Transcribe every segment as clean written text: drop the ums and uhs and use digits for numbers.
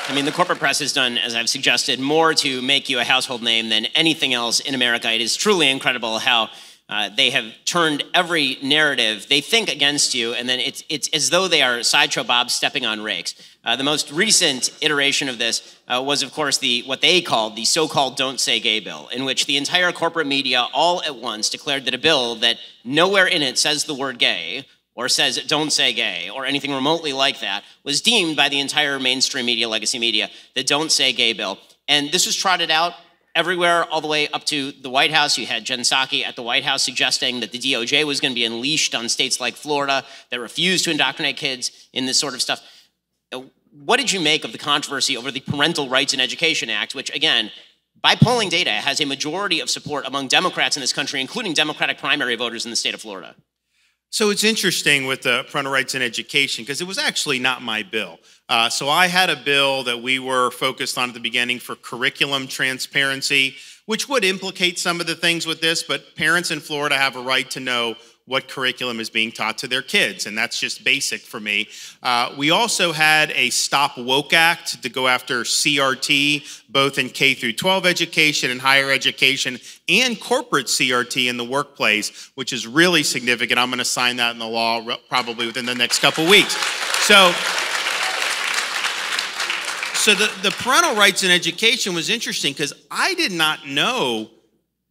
I mean, the corporate press has done, as I've suggested, more to make you a household name than anything else in America. It is truly incredible how they have turned every narrative they think against you, and then it's as though they are Sideshow Bob stepping on rakes. The most recent iteration of this was, of course, what they called the so-called Don't Say Gay bill, in which the entire corporate media all at once declared that a bill that nowhere in it says the word gay, or says don't say gay, or anything remotely like that, was deemed by the entire mainstream media, legacy media, the Don't Say Gay bill. And this was trotted out everywhere, all the way up to the White House. You had Jen Psaki at the White House suggesting that the DOJ was going to be unleashed on states like Florida that refused to indoctrinate kids in this sort of stuff. What did you make of the controversy over the Parental Rights in Education Act, which, again, by polling data, has a majority of support among Democrats in this country, including Democratic primary voters in the state of Florida? So it's interesting with the parental rights in education, because it was actually not my bill. So I had a bill that we were focused on at the beginning for curriculum transparency, which would implicate some of the things with this, but parents in Florida have a right to know what curriculum is being taught to their kids, and that's just basic for me. We also had a Stop Woke Act to go after CRT, both in K through 12 education and higher education, and corporate CRT in the workplace, which is really significant. I'm going to sign that in the law probably within the next couple weeks. So the parental rights in education was interesting because I did not know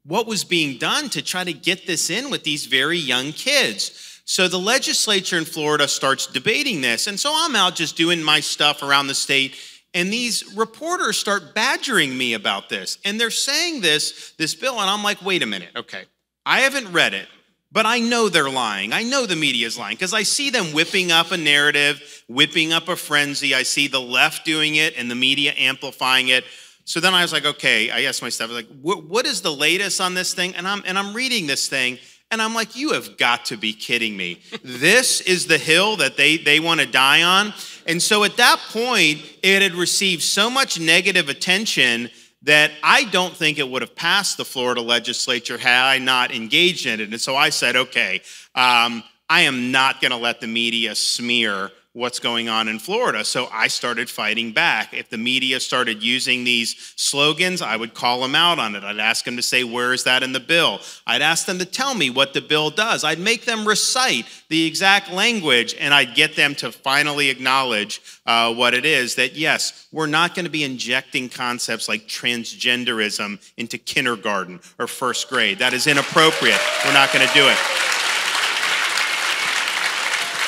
what was being done to try to get this in with these very young kids. So the legislature in Florida starts debating this. And so I'm out just doing my stuff around the state, and these reporters start badgering me about this. And they're saying this bill, and I'm like, wait a minute, okay. I haven't read it, but I know they're lying. I know the media is lying because I see them whipping up a narrative, whipping up a frenzy. I see the left doing it and the media amplifying it. So then I was like, okay, I asked my staff, I was like, what is the latest on this thing? And I'm reading this thing, and I'm like, you have got to be kidding me. This is the hill that they want to die on? And so at that point, it had received so much negative attention that I don't think it would have passed the Florida legislature had I not engaged in it. And so I said, okay, I am not going to let the media smear what's going on in Florida. So I started fighting back. If the media started using these slogans, I would call them out on it. I'd ask them to say, where is that in the bill? I'd ask them to tell me what the bill does. I'd make them recite the exact language, and I'd get them to finally acknowledge what it is, that yes, we're not going to be injecting concepts like transgenderism into kindergarten or first grade. That is inappropriate. We're not going to do it.